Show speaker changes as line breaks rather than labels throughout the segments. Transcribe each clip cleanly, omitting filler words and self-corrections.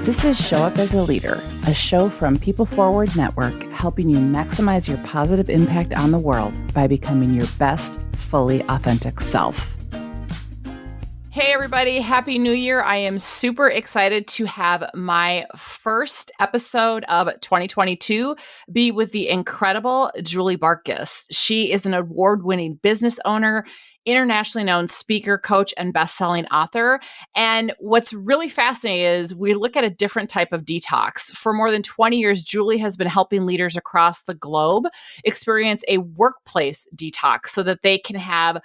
This is Show Up as a Leader, a show from People Forward Network, helping you maximize your positive impact on the world by becoming your best, fully authentic self. Hey everybody, Happy New Year. I am super excited to have my first episode of 2022 be with the incredible Julie Bartkus. She is an award-winning business owner, internationally known speaker, coach, and best-selling author. And what's really fascinating is we look at a different type of detox. For more than 20 years, Julie has been helping leaders across the globe experience a workplace detox so that they can have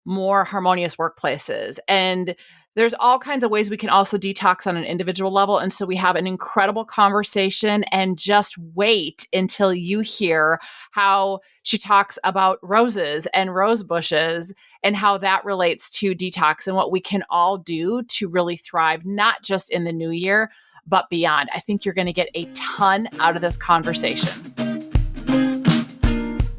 more harmonious workplaces. And there's all kinds of ways we can also detox on an individual level. And so we have an incredible conversation, and just wait until you hear how she talks about roses and rose bushes and how that relates to detox and what we can all do to really thrive, not just in the new year, but beyond. I think you're going to get a ton out of this conversation.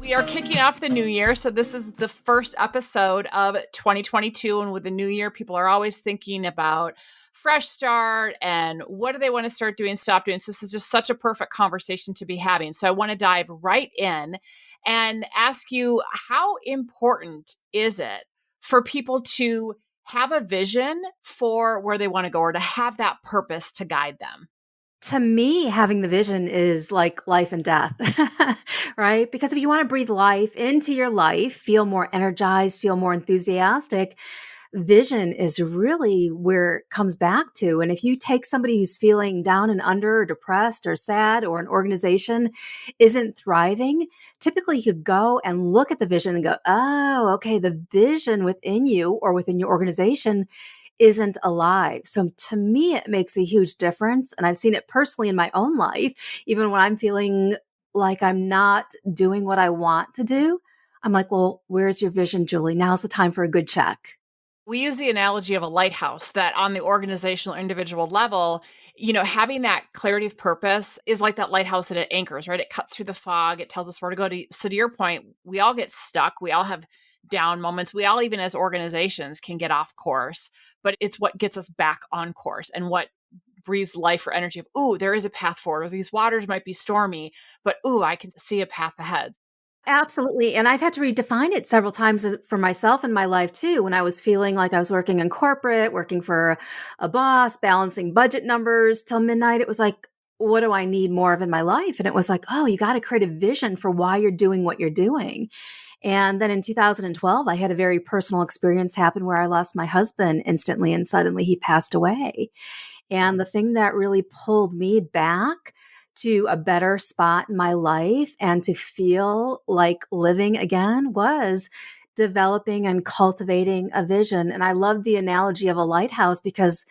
We are kicking off the new year. So this is the first episode of 2022. And with the new year, people are always thinking about fresh start and what do they want to start doing, stop doing. So this is just such a perfect conversation to be having. So I want to dive right in and ask you, how important is it for people to have a vision for where they want to go, or to have that purpose to guide them?
To me, having the vision is like life and death, right? Because if you want to breathe life into your life, feel more energized, feel more enthusiastic, vision is really where it comes back to. And if you take somebody who's feeling down and under, or depressed or sad, or an organization isn't thriving, typically you go and look at the vision and go, oh, okay, the vision within you or within your organization isn't alive. So to me, it makes a huge difference. And I've seen it personally in my own life. Even when I'm feeling like I'm not doing what I want to do, I'm like, well, where's your vision, Julie? Now's the time for a good check.
We use the analogy of a lighthouse, that on the organizational individual level, having that clarity of purpose is like that lighthouse that it anchors, right? It cuts through the fog. It tells us where to go to. So to your point, we all get stuck. We all have down moments. We all, even as organizations, can get off course, but it's what gets us back on course and what breathes life or energy of, ooh, there is a path forward, or these waters might be stormy, but ooh, I can see a path ahead.
Absolutely. And I've had to redefine it several times for myself in my life too. When I was feeling like I was working in corporate, working for a boss, balancing budget numbers till midnight, it was like, what do I need more of in my life? And it was like, oh, you got to create a vision for why you're doing what you're doing. And then in 2012, I had a very personal experience happen where I lost my husband instantly, and suddenly he passed away. And the thing that really pulled me back to a better spot in my life and to feel like living again was developing and cultivating a vision. And I love the analogy of a lighthouse, because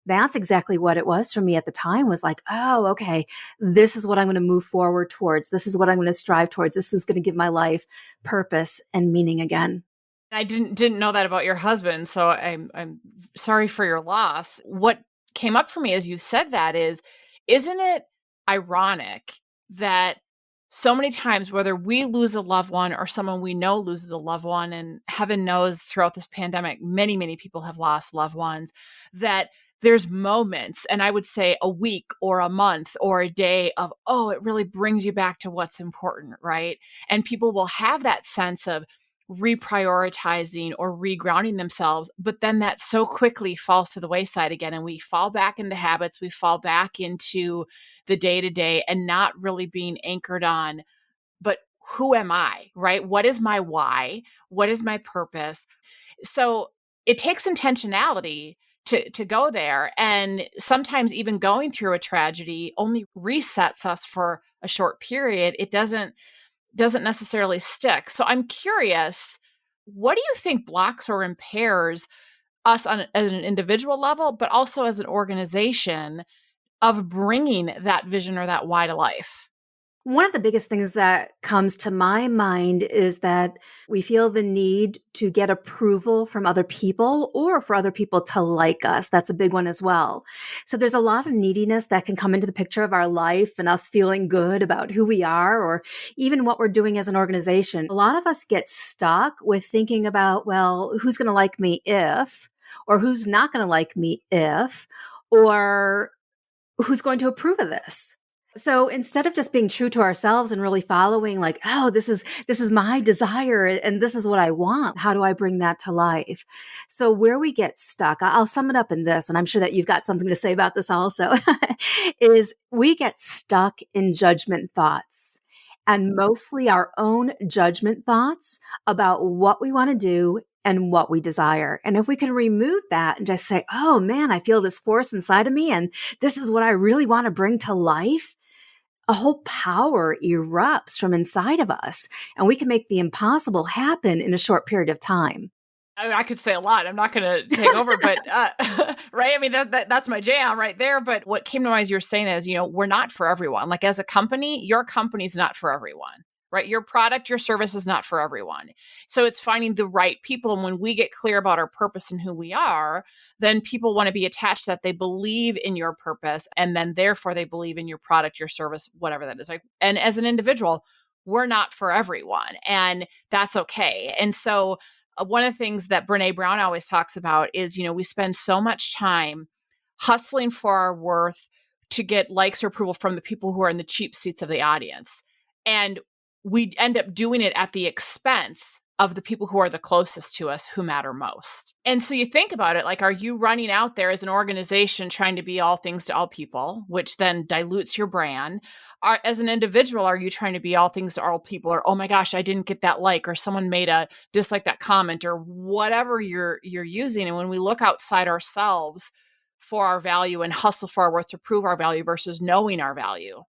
that's exactly what it was for me at the time. Was like, oh, okay, this is what I'm going to move forward towards. This is what I'm going to strive towards. This is going to give my life purpose and meaning again.
I didn't know that about your husband, so I'm sorry for your loss. What came up for me as you said that is, isn't it ironic that so many times, whether we lose a loved one or someone we know loses a loved one, and heaven knows throughout this pandemic, many, many people have lost loved ones, that there's moments, and I would say a week or a month or a day of, oh, it really brings you back to what's important, right? And people will have that sense of reprioritizing or regrounding themselves, but then that so quickly falls to the wayside again, and we fall back into habits, we fall back into the day to day, and not really being anchored on, but who am I, right? What is my why? What is my purpose? So it takes intentionality to go there, and sometimes even going through a tragedy only resets us for a short period. It doesn't necessarily stick. So I'm curious, what do you think blocks or impairs us as an individual level, but also as an organization, of bringing that vision or that why to life?
One of the biggest things that comes to my mind is that we feel the need to get approval from other people, or for other people to like us. That's a big one as well. So there's a lot of neediness that can come into the picture of our life and us feeling good about who we are, or even what we're doing as an organization. A lot of us get stuck with thinking about, well, who's going to like me if, or who's not going to like me if, or who's going to approve of this? So instead of just being true to ourselves and really following like, oh, this is my desire and this is what I want. How do I bring that to life? So where we get stuck, I'll sum it up in this, and I'm sure that you've got something to say about this also, is we get stuck in judgment thoughts and mostly our own judgment thoughts about what we want to do and what we desire. And if we can remove that and just say, oh man, I feel this force inside of me and this is what I really want to bring to life, a whole power erupts from inside of us, and we can make the impossible happen in a short period of time.
I mean, I could say a lot. I'm not gonna take over, but, right? I mean, that's my jam right there, but what came to mind as you were saying that is, we're not for everyone. Like, as a company, your company's not for everyone, right? Your product, your service is not for everyone. So it's finding the right people, and when we get clear about our purpose and who we are, then people wanna be attached that they believe in your purpose, and then therefore they believe in your product, your service, whatever that is, right? And as an individual, we're not for everyone, and that's okay. And so one of the things that Brene Brown always talks about is, we spend so much time hustling for our worth to get likes or approval from the people who are in the cheap seats of the audience. And we end up doing it at the expense of the people who are the closest to us who matter most. And so you think about it, like, are you running out there as an organization trying to be all things to all people, which then dilutes your brand? As an individual, are you trying to be all things to all people, or, oh my gosh, I didn't get that like, or someone made a dislike that comment, or whatever you're using? And when we look outside ourselves for our value and hustle for our worth to prove our value versus knowing our value.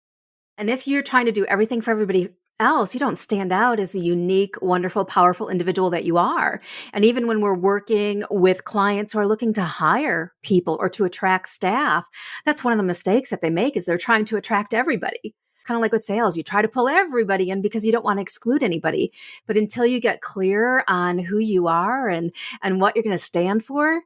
And if you're trying to do everything for everybody else, you don't stand out as a unique, wonderful, powerful individual that you are. And even when we're working with clients who are looking to hire people or to attract staff, that's one of the mistakes that they make is they're trying to attract everybody. Kind of like with sales, you try to pull everybody in because you don't want to exclude anybody. But until you get clear on who you are and what you're going to stand for,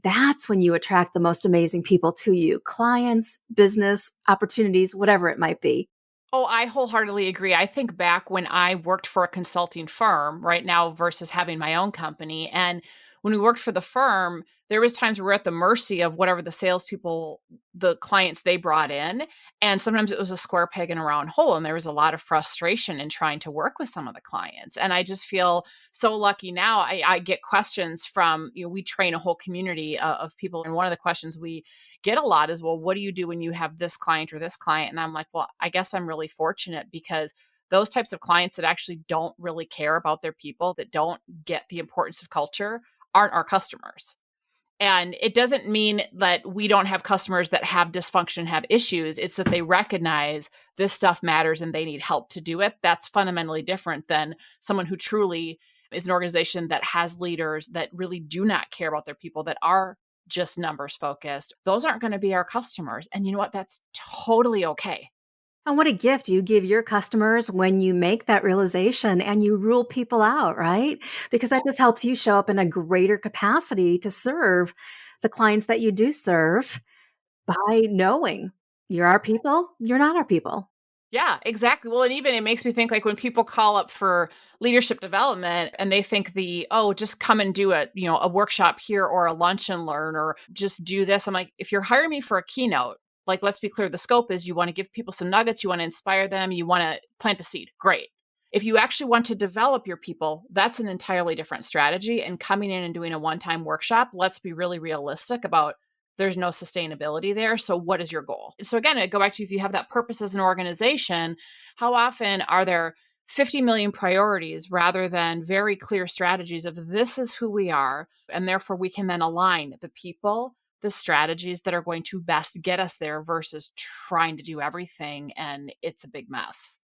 that's when you attract the most amazing people to you, clients, business, opportunities, whatever it might be.
Oh, I wholeheartedly agree. I think back when I worked for a consulting firm right now versus having my own company. And when we worked for the firm, there was times we were at the mercy of whatever the salespeople, the clients they brought in. And sometimes it was a square peg in a round hole. And there was a lot of frustration in trying to work with some of the clients. And I just feel so lucky now. I get questions from, we train a whole community of people. And one of the questions we get a lot is, well, what do you do when you have this client or this client? And I'm like, well, I guess I'm really fortunate because those types of clients that actually don't really care about their people, that don't get the importance of culture, aren't our customers. And it doesn't mean that we don't have customers that have dysfunction, have issues. It's that they recognize this stuff matters and they need help to do it. That's fundamentally different than someone who truly is an organization that has leaders that really do not care about their people, that are just numbers focused. Those aren't going to be our customers. And you know what? That's totally okay.
And what a gift you give your customers when you make that realization and you rule people out, right? Because that just helps you show up in a greater capacity to serve the clients that you do serve by knowing you're our people, you're not our people.
Yeah, exactly. Well, and even it makes me think, like, when people call up for leadership development and they think oh, just come and do a workshop here or a lunch and learn or just do this. I'm like, if you're hiring me for a keynote, like, let's be clear, the scope is you want to give people some nuggets, you want to inspire them, you want to plant a seed. Great. If you actually want to develop your people, that's an entirely different strategy. And coming in and doing a one-time workshop, let's be really realistic about, there's no sustainability there. So what is your goal? And so again, I go back to, if you have that purpose as an organization, how often are there 50 million priorities rather than very clear strategies of, this is who we are, and therefore we can then align the people, the strategies that are going to best get us there versus trying to do everything and it's a big mess.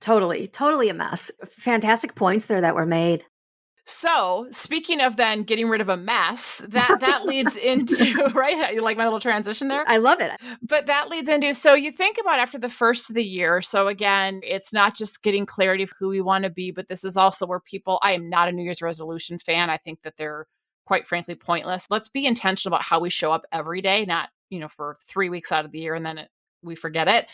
Totally, totally a mess. Fantastic points there that were made.
So, speaking of then getting rid of a mess, that leads into right? You like my little transition there?
I love it.
But that leads into, so you think about after the first of the year. So again, it's not just getting clarity of who we want to be, but this is also where people, I am not a New Year's resolution fan. I think that they're quite frankly pointless. Let's be intentional about how we show up every day, not, for 3 weeks out of the year and then we forget it.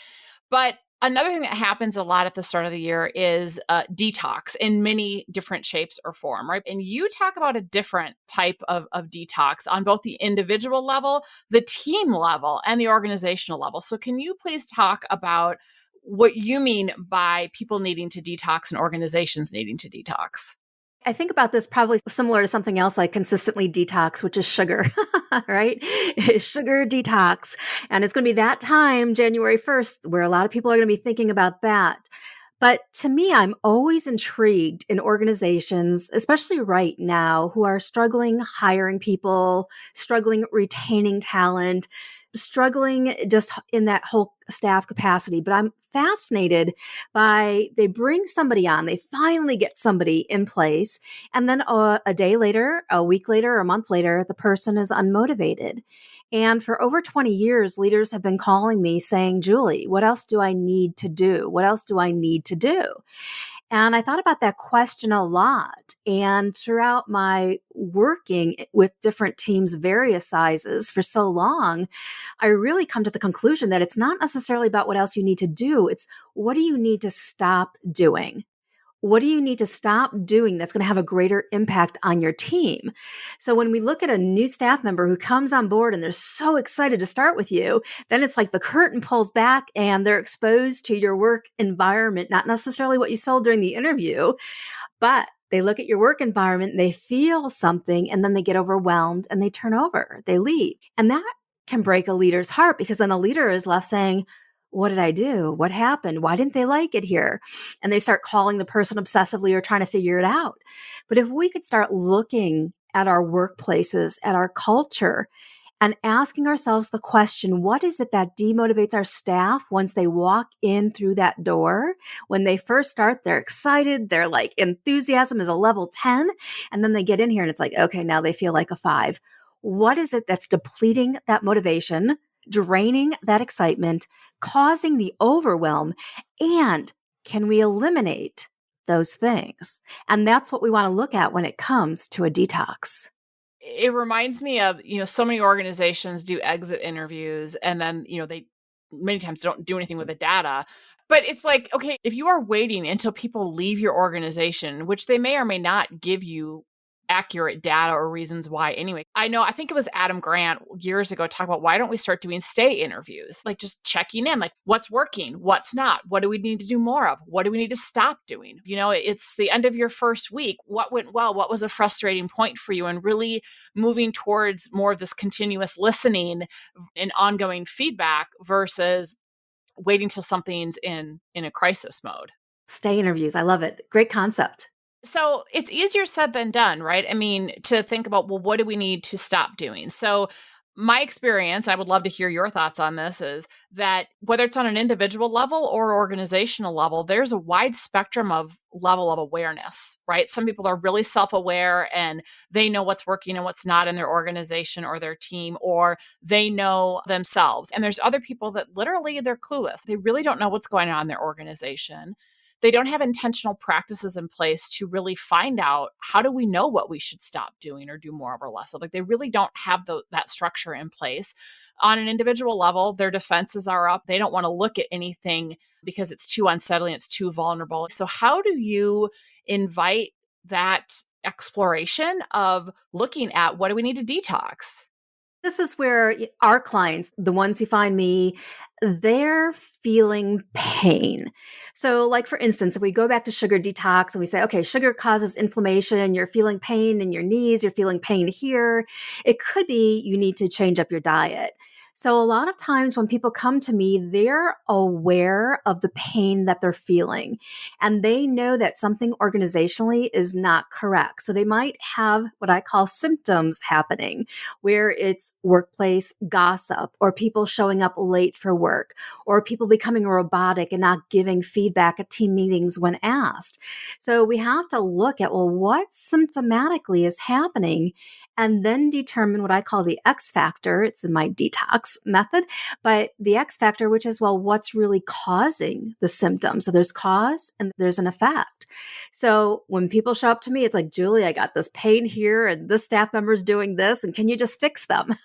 But Another thing that happens a lot at the start of the year is detox in many different shapes or form, right? And you talk about a different type of detox on both the individual level, the team level, and the organizational level. So, can you please talk about what you mean by people needing to detox and organizations needing to detox?
I think about this probably similar to something else I consistently detox, which is sugar, right? Sugar detox. And it's going to be that time, January 1st, where a lot of people are going to be thinking about that. But to me, I'm always intrigued in organizations, especially right now, who are struggling hiring people, struggling retaining talent, struggling just in that whole staff capacity. But I'm fascinated by they bring somebody on, they finally get somebody in place, and then a day later, a week later, or a month later, the person is unmotivated. And for over 20 years, leaders have been calling me saying, Julie, what else do I need to do? What else do I need to do? And I thought about that question a lot. And throughout my working with different teams, various sizes for so long, I really come to the conclusion that it's not necessarily about what else you need to do. It's what do you need to stop doing? What do you need to stop doing that's going to have a greater impact on your team? So when we look at a new staff member who comes on board and they're so excited to start with you, then it's like the curtain pulls back and they're exposed to your work environment, not necessarily what you sold during the interview, but they look at your work environment, they feel something, and then they get overwhelmed and they turn over, they leave. And that can break a leader's heart because then a leader is left saying, what did I do? What happened? Why didn't they like it here? And they start calling the person obsessively or trying to figure it out. But if we could start looking at our workplaces, at our culture, and asking ourselves the question, what is it that demotivates our staff once they walk in through that door? When they first start, they're excited. They're like, enthusiasm is a level 10. And then they get in here and it's like, okay, now they feel like a 5. What is it that's depleting that motivation, draining that excitement, causing the overwhelm? And can we eliminate those things? And that's what we want to look at when it comes to a detox.
It reminds me of, so many organizations do exit interviews and then, they many times don't do anything with the data. But it's like, okay, if you are waiting until people leave your organization, which they may or may not give you accurate data or reasons why anyway. I think it was Adam Grant years ago talk about why don't we start doing stay interviews? Like just checking in, like what's working, what's not, what do we need to do more of? What do we need to stop doing? It's the end of your first week. What went well? What was a frustrating point for you? And really moving towards more of this continuous listening and ongoing feedback versus waiting till something's in a crisis mode.
Stay interviews. I love it. Great concept.
So it's easier said than done, right? I mean, to think about, well, what do we need to stop doing? So my experience, I would love to hear your thoughts on this, is that whether it's on an individual level or organizational level, there's a wide spectrum of level of awareness, right? Some people are really self-aware and they know what's working and what's not in their organization or their team, or they know themselves. And there's other people that literally they're clueless. They really don't know what's going on in their organization. They don't have intentional practices in place to really find out how do we know what we should stop doing or do more of or less of. Like they really don't have that structure in place. On an individual level, their defenses are up. They don't want to look at anything because it's too unsettling, it's too vulnerable. So how do you invite that exploration of looking at what do we need to detox?
This is where our clients, the ones who find me, they're feeling pain. So, like for instance, if we go back to sugar detox and we say, okay, sugar causes inflammation, you're feeling pain in your knees, you're feeling pain here, it could be you need to change up your diet. So, a lot of times when people come to me, they're aware of the pain that they're feeling and they know that something organizationally is not correct. So, they might have what I call symptoms happening, where it's workplace gossip or people showing up late for work or people becoming robotic and not giving feedback at team meetings when asked. So we have to look at, well, what symptomatically is happening and then determine what I call the X factor. It's in my detox method, but the X factor, which is, well, what's really causing the symptom? So there's cause and there's an effect. So when people show up to me, it's like, Julie, I got this pain here and this staff member's doing this, and can you just fix them?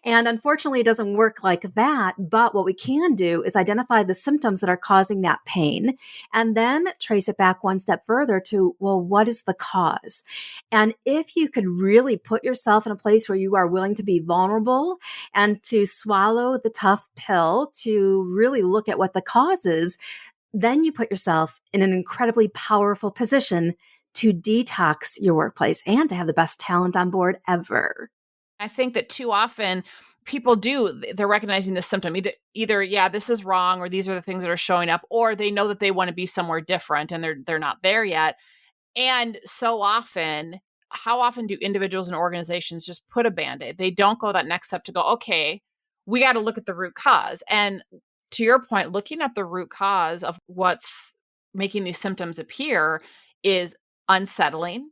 And unfortunately, it doesn't work like that. But what we can do is identify the symptoms that are causing that pain and then trace it back one step further to, well, what is the cause? And if you could really put yourself in a place where you are willing to be vulnerable and to swallow the tough pill to really look at what the cause is, then you put yourself in an incredibly powerful position to detox your workplace and to have the best talent on board ever.
I think that too often people they're recognizing this symptom either yeah, this is wrong, or these are the things that are showing up, or they know that they want to be somewhere different and they're not there yet. And so often, how often do individuals and organizations just put a band-aid? They don't go that next step to go, okay, we got to look at the root cause. And to your point, looking at the root cause of what's making these symptoms appear is unsettling,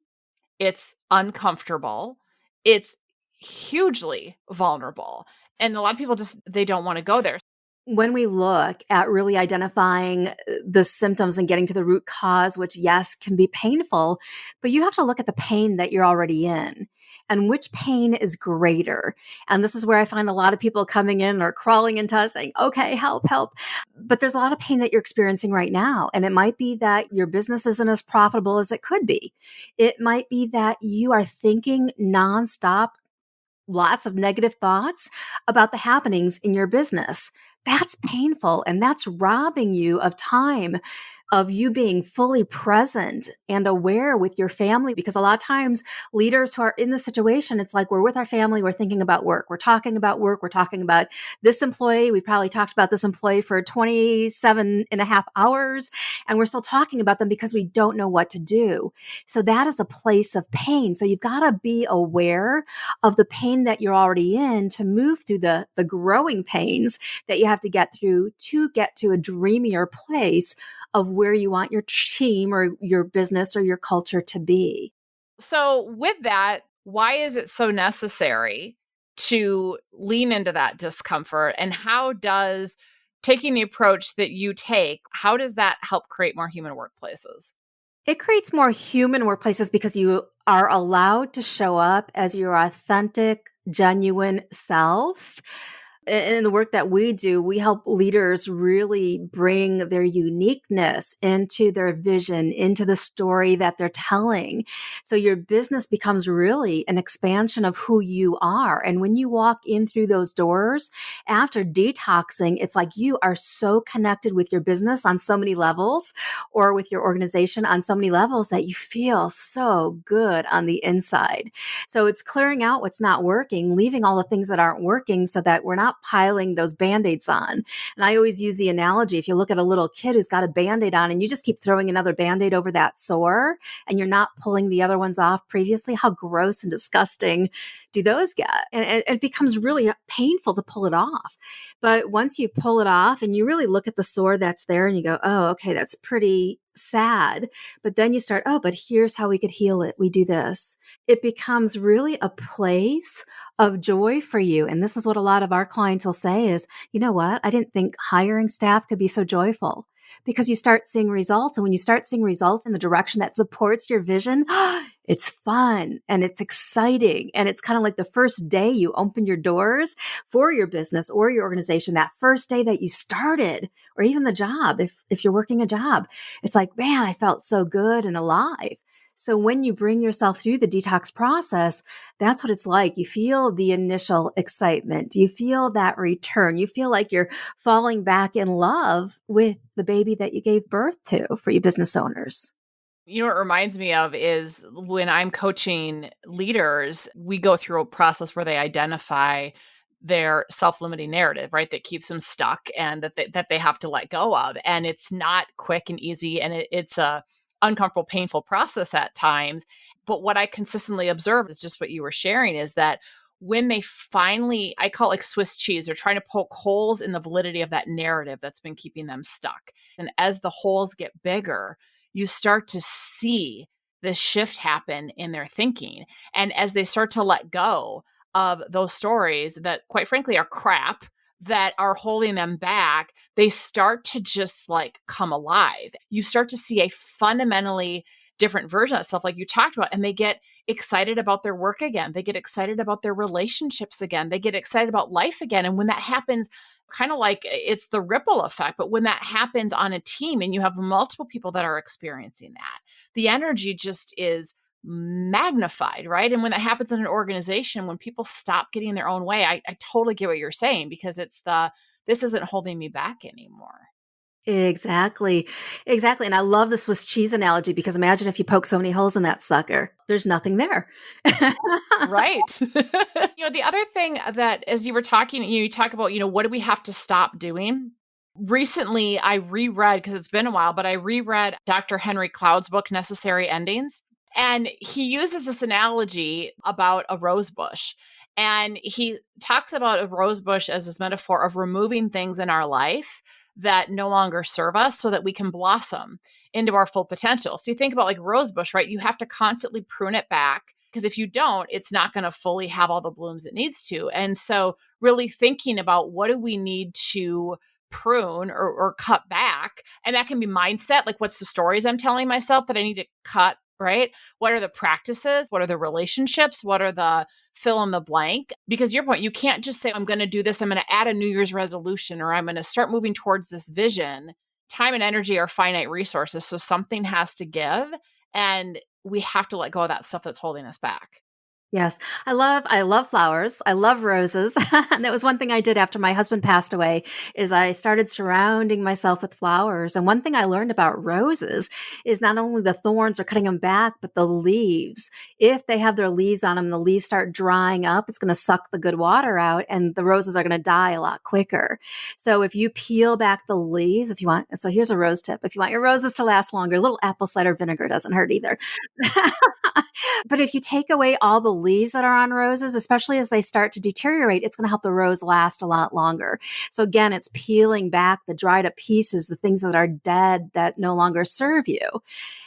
it's uncomfortable, it's hugely vulnerable. And a lot of people just they don't want to go there.
When we look at really identifying the symptoms and getting to the root cause, which, yes, can be painful, but you have to look at the pain that you're already in and which pain is greater. And this is where I find a lot of people coming in or crawling into us saying, okay, help, help. But there's a lot of pain that you're experiencing right now. And it might be that your business isn't as profitable as it could be. It might be that you are thinking nonstop lots of negative thoughts about the happenings in your business. That's painful and that's robbing you of time, of you being fully present and aware with your family. Because a lot of times, leaders who are in this situation, it's like we're with our family, we're thinking about work, we're talking about work, we're talking about this employee. We probably talked about this employee for 27 and a half hours, and we're still talking about them because we don't know what to do. So that is a place of pain. So you've got to be aware of the pain that you're already in to move through the growing pains that you have to get through to get to a dreamier place of where you want your team or your business or your culture to be.
So, with that, why is it so necessary to lean into that discomfort? And how does taking the approach that you take, how does that help create more human workplaces?
It creates more human workplaces because you are allowed to show up as your authentic, genuine self. In the work that we do, we help leaders really bring their uniqueness into their vision, into the story that they're telling. So your business becomes really an expansion of who you are. And when you walk in through those doors after detoxing, it's like you are so connected with your business on so many levels, or with your organization on so many levels, that you feel so good on the inside. So it's clearing out what's not working, leaving all the things that aren't working so that we're not piling those band-aids on. And I always use the analogy, if you look at a little kid who's got a band-aid on and you just keep throwing another band-aid over that sore and you're not pulling the other ones off previously, how gross and disgusting do those get? And it becomes really painful to pull it off. But once you pull it off and you really look at the sore that's there and you go, oh, okay, that's pretty sad. But then you start, oh, but here's how we could heal it. We do this. It becomes really a place of joy for you. And this is what a lot of our clients will say is, you know what? I didn't think hiring staff could be so joyful, because you start seeing results. And when you start seeing results in the direction that supports your vision, it's fun and it's exciting. And it's kind of like the first day you open your doors for your business or your organization, that first day that you started, or even the job, if you're working a job, it's like, man, I felt so good and alive. So when you bring yourself through the detox process, that's what it's like. You feel the initial excitement. You feel that return. You feel like you're falling back in love with the baby that you gave birth to, for you business owners.
You know what it reminds me of is when I'm coaching leaders, we go through a process where they identify their self-limiting narrative, right? That keeps them stuck and that they have to let go of. And it's not quick and easy. And it's a uncomfortable, painful process at times. But what I consistently observe is just what you were sharing, is that when they finally, I call it like Swiss cheese, they're trying to poke holes in the validity of that narrative that's been keeping them stuck. And as the holes get bigger, you start to see this shift happen in their thinking. And as they start to let go of those stories that, quite frankly, are crap, that are holding them back, they start to just like come alive. You start to see a fundamentally different version of stuff like you talked about, and they get excited about their work again. They get excited about their relationships again. They get excited about life again. And when that happens, kind of like it's the ripple effect, but when that happens on a team and you have multiple people that are experiencing that, the energy just is magnified, right? And when that happens in an organization, when people stop getting their own way, I totally get what you're saying, because it's this isn't holding me back anymore.
Exactly. Exactly, and I love the Swiss cheese analogy because imagine if you poke so many holes in that sucker, there's nothing there.
Right. The other thing that as you were talking, you talk about, what do we have to stop doing? Recently, I reread, because it's been a while, but I reread Dr. Henry Cloud's book, Necessary Endings. And he uses this analogy about a rose bush. And he talks about a rose bush as this metaphor of removing things in our life that no longer serve us so that we can blossom into our full potential. So you think about like rose bush, right? You have to constantly prune it back, because if you don't, it's not going to fully have all the blooms it needs to. And so really thinking about what do we need to prune or cut back. And that can be mindset. Like, what's the stories I'm telling myself that I need to cut, right? What are the practices? What are the relationships? What are the fill in the blank? Because your point, you can't just say, I'm going to do this. I'm going to add a New Year's resolution, or I'm going to start moving towards this vision. Time and energy are finite resources. So something has to give. And we have to let go of that stuff that's holding us back.
Yes. I love flowers. I love roses. And that was one thing I did after my husband passed away is I started surrounding myself with flowers. And one thing I learned about roses is not only the thorns are cutting them back, but the leaves. If they have their leaves on them, the leaves start drying up, it's going to suck the good water out and the roses are going to die a lot quicker. So if you peel back the leaves, if you want, so here's a rose tip. If you want your roses to last longer, a little apple cider vinegar doesn't hurt either. But if you take away all the leaves that are on roses, especially as they start to deteriorate, it's going to help the rose last a lot longer. So again, it's peeling back the dried up pieces, the things that are dead that no longer serve you.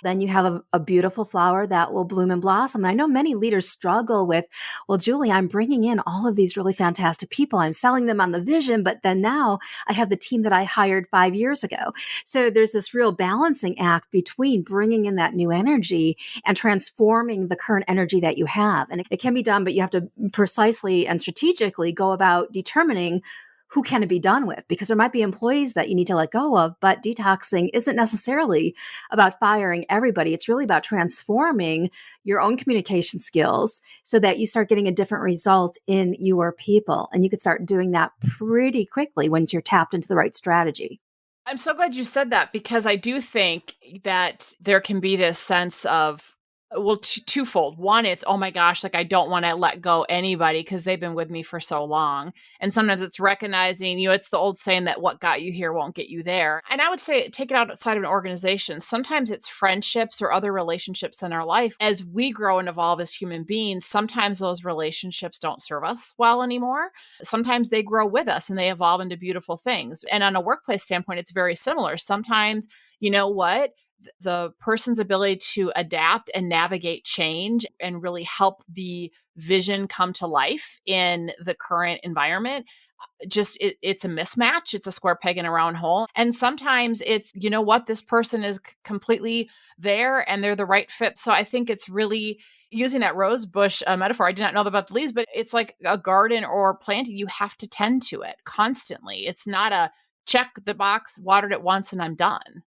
Then you have a beautiful flower that will bloom and blossom. And I know many leaders struggle with, well, Julie, I'm bringing in all of these really fantastic people. I'm selling them on the vision, but then now I have the team that I hired 5 years ago. So there's this real balancing act between bringing in that new energy and transforming the current energy that you have. And it can be done, but you have to precisely and strategically go about determining who can it be done with, because there might be employees that you need to let go of, but detoxing isn't necessarily about firing everybody. It's really about transforming your own communication skills so that you start getting a different result in your people. And you could start doing that pretty quickly once you're tapped into the right strategy.
I'm so glad you said that, because I do think that there can be this sense of, well, twofold. One, it's, oh my gosh, like I don't want to let go anybody because they've been with me for so long. And sometimes it's recognizing, it's the old saying that what got you here won't get you there. And I would say take it outside of an organization. Sometimes it's friendships or other relationships in our life. As we grow and evolve as human beings, sometimes those relationships don't serve us well anymore. Sometimes they grow with us and they evolve into beautiful things. And on a workplace standpoint, it's very similar. Sometimes, you know what? The person's ability to adapt and navigate change and really help the vision come to life in the current environment, it's a mismatch. It's a square peg in a round hole. And sometimes it's, what, this person is completely there and they're the right fit. So I think it's really using that rose bush metaphor. I did not know about the leaves, but it's like a garden or planting. You have to tend to it constantly. It's not a check the box, watered it once and I'm done.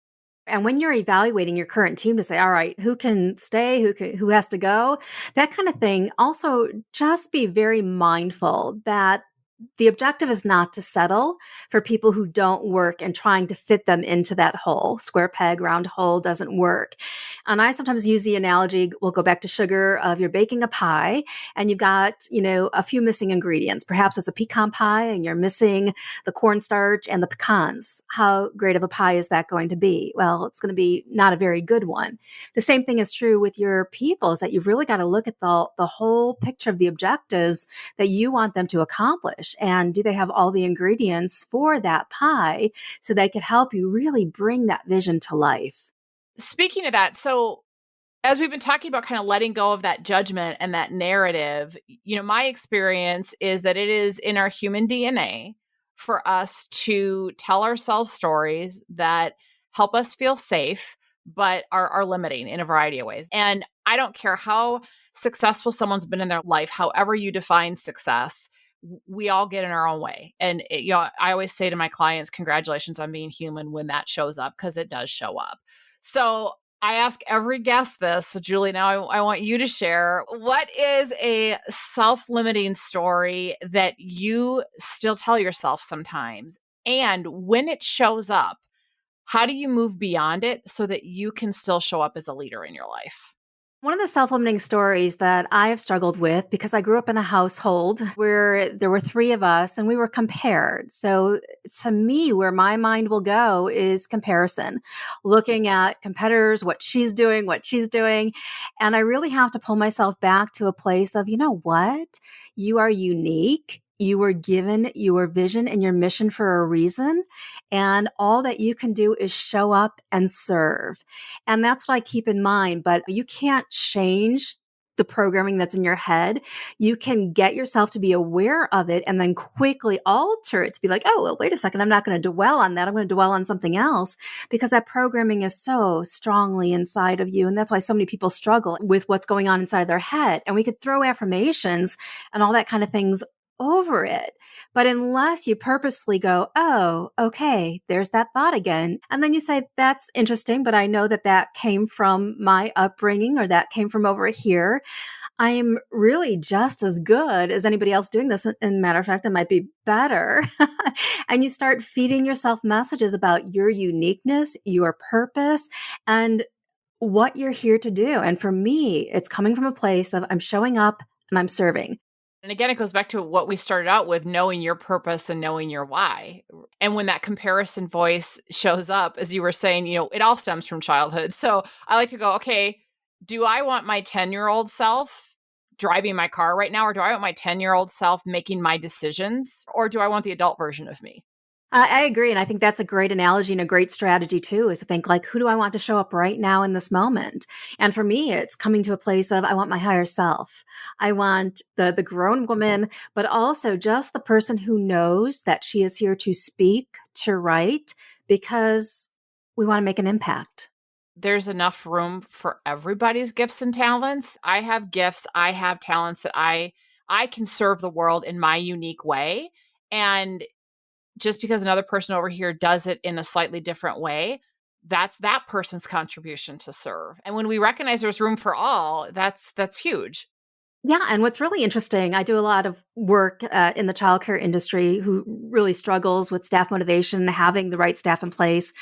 And when you're evaluating your current team to say, all right, who can stay, who has to go, that kind of thing, also just be very mindful that the objective is not to settle for people who don't work and trying to fit them into that hole. Square peg, round hole doesn't work. And I sometimes use the analogy, we'll go back to sugar, of you're baking a pie and you've got, a few missing ingredients. Perhaps it's a pecan pie and you're missing the cornstarch and the pecans. How great of a pie is that going to be? Well, it's going to be not a very good one. The same thing is true with your people, is that you've really got to look at the whole picture of the objectives that you want them to accomplish. And do they have all the ingredients for that pie so they could help you really bring that vision to life?
Speaking of that, so as we've been talking about kind of letting go of that judgment and that narrative, my experience is that it is in our human DNA for us to tell ourselves stories that help us feel safe, but are limiting in a variety of ways. And I don't care how successful someone's been in their life, however you define success, we all get in our own way. And I always say to my clients, congratulations on being human when that shows up, because it does show up. So I ask every guest this. So, Julie, now I want you to share, what is a self limiting story that you still tell yourself sometimes? And when it shows up, how do you move beyond it so that you can still show up as a leader in your life?
One of the self-limiting stories that I have struggled with, because I grew up in a household where there were three of us and we were compared. So to me, where my mind will go is comparison, looking at competitors, what she's doing, what she's doing. And I really have to pull myself back to a place of, you know what? You are unique. You were given your vision and your mission for a reason. And all that you can do is show up and serve. And that's what I keep in mind. But you can't change the programming that's in your head. You can get yourself to be aware of it and then quickly alter it to be like, oh, well, wait a second. I'm not going to dwell on that. I'm going to dwell on something else, because that programming is so strongly inside of you. And that's why so many people struggle with what's going on inside their head. And we could throw affirmations and all that kind of things over it. But unless you purposefully go, oh, okay, there's that thought again. And then you say, that's interesting, but I know that that came from my upbringing, or that came from over here. I am really just as good as anybody else doing this. And matter of fact, I might be better. And you start feeding yourself messages about your uniqueness, your purpose, and what you're here to do. And for me, it's coming from a place of I'm showing up and I'm serving.
And again, it goes back to what we started out with, knowing your purpose and knowing your why. And when that comparison voice shows up, as you were saying, it all stems from childhood. So I like to go, okay, do I want my 10-year-old self driving my car right now? Or do I want my 10-year-old self making my decisions? Or do I want the adult version of me?
I agree. And I think that's a great analogy and a great strategy too, is to think like, who do I want to show up right now in this moment? And for me, it's coming to a place of, I want my higher self. I want the grown woman, but also just the person who knows that she is here to speak, to write, because we want to make an impact.
There's enough room for everybody's gifts and talents. I have gifts, I have talents that I can serve the world in my unique way. And just because another person over here does it in a slightly different way, that's that person's contribution to serve. And when we recognize there's room for all, that's huge.
Yeah. And what's really interesting, I do a lot of work in the childcare industry who really struggles with staff motivation, having the right staff in place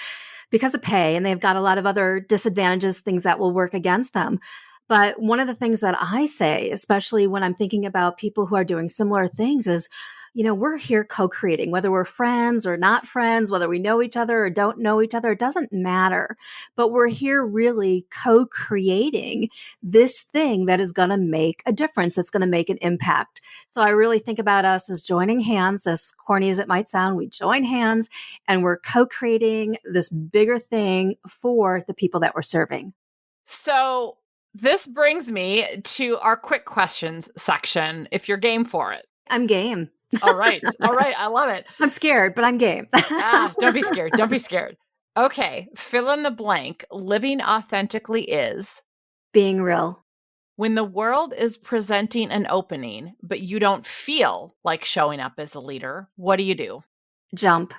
because of pay. And they've got a lot of other disadvantages, things that will work against them. But one of the things that I say, especially when I'm thinking about people who are doing similar things, is, we're here co-creating, whether we're friends or not friends, whether we know each other or don't know each other, it doesn't matter. But we're here really co-creating this thing that is going to make a difference, that's going to make an impact. So I really think about us as joining hands, as corny as it might sound, we join hands and we're co-creating this bigger thing for the people that we're serving.
So this brings me to our quick questions section, if you're game for it.
I'm game.
All right. All right. I love it.
I'm scared, but I'm game.
Don't be scared. Don't be scared. Okay. Fill in the blank. Living authentically is
being real.
when the world is presenting an opening, but you don't feel like showing up as a leader. What do you do?
Jump.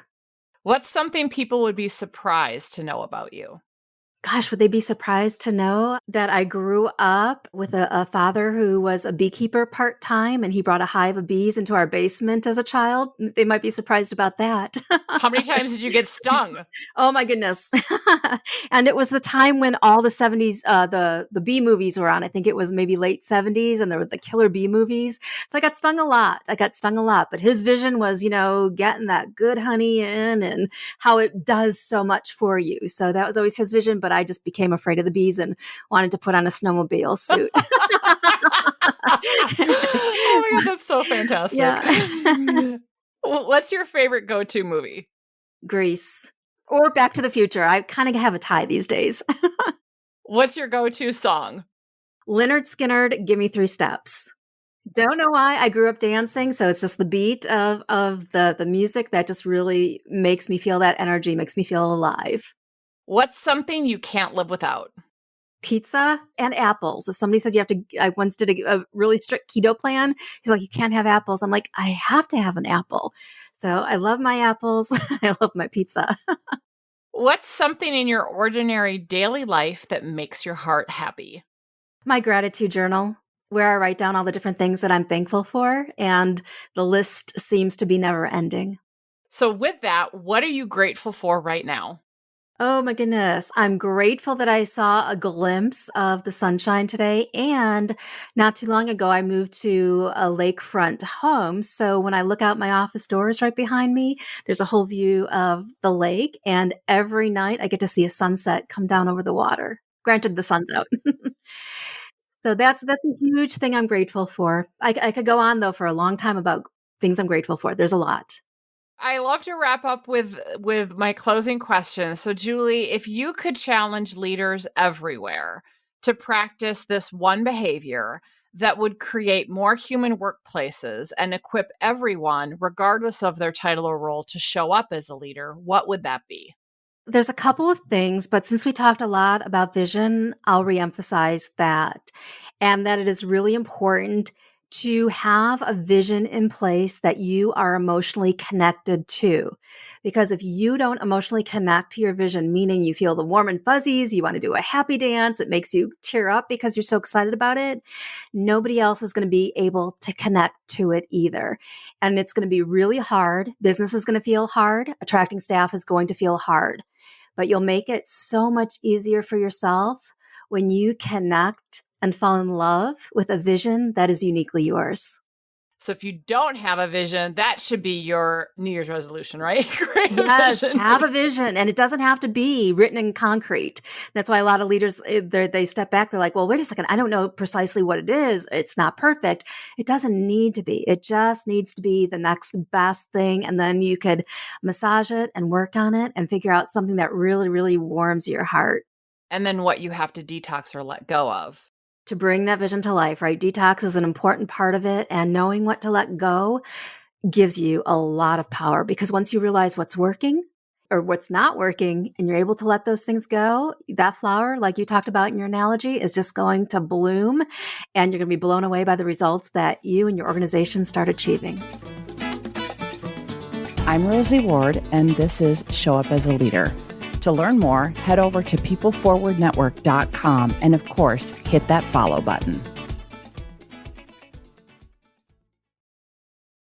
What's something people would be surprised to know about you?
Gosh, would they be surprised to know that I grew up with a father who was a beekeeper part-time, and he brought a hive of bees into our basement as a child? They might be surprised about that.
How many times did you get stung?
Oh my goodness. And it was the time when all the 70s, the bee movies were on. I think it was maybe late 70s, and there were the killer bee movies. So I got stung a lot. But his vision was, getting that good honey in and how it does so much for you. So that was always his vision. But I just became afraid of the bees and wanted to put on a snowmobile suit.
Oh my God, that's so fantastic.
Yeah.
What's your favorite go-to movie?
Grease or Back to the Future. I kind of have a tie these days.
What's your go-to song?
Leonard Skinner, Give Me 3 Steps. Don't know why. I grew up dancing, so it's just the beat of the music that just really makes me feel that energy, makes me feel alive.
What's something you can't live without?
Pizza and apples. If somebody said you have to I once did a really strict keto plan. He's like, "You can't have apples." I'm like, "I have to have an apple." So I love my apples. I love my pizza.
What's something in your ordinary daily life that makes your heart happy?
My gratitude journal, where I write down all the different things that I'm thankful for, and the list seems to be never ending.
So, with that, what are you grateful for right now?
Oh my goodness. I'm grateful that I saw a glimpse of the sunshine today. And not too long ago, I moved to a lakefront home. So when I look out my office doors right behind me, there's a whole view of the lake. And every night I get to see a sunset come down over the water. Granted, the sun's out. So that's a huge thing I'm grateful for. I could go on though for a long time about things I'm grateful for. There's a lot.
I love to wrap up with my closing question. So, Julie, if you could challenge leaders everywhere to practice this one behavior that would create more human workplaces and equip everyone, regardless of their title or role, to show up as a leader, what would that be?
There's a couple of things, but since we talked a lot about vision, I'll reemphasize that. And that it is really important to have a vision in place that you are emotionally connected to. Because if you don't emotionally connect to your vision, meaning you feel the warm and fuzzies, you want to do a happy dance, it makes you tear up because you're so excited about it, nobody else is going to be able to connect to it either. And it's going to be really hard. Business is going to feel hard. Attracting staff is going to feel hard, but you'll make it so much easier for yourself when you connect and fall in love with a vision that is uniquely yours.
So, if you don't have a vision, that should be your New Year's resolution, right? Create a
Yes,
vision.
have a vision, and it doesn't have to be written in concrete. That's why a lot of leaders they step back. They're like, "Well, wait a second. I don't know precisely what it is. It's not perfect. It doesn't need to be. It just needs to be the next best thing, and then you could massage it and work on it and figure out something that really, really warms your heart."
And then what you have to detox or let go of.
To bring that vision to life, right? Detox is an important part of it, and knowing what to let go gives you a lot of power because once you realize what's working or what's not working and you're able to let those things go, that flower, like you talked about in your analogy, is just going to bloom and you're going to be blown away by the results that you and your organization start achieving.
I'm Rosie Ward, and this is Show Up as a Leader. To learn more, head over to peopleforwardnetwork.com and, of course, hit that follow button.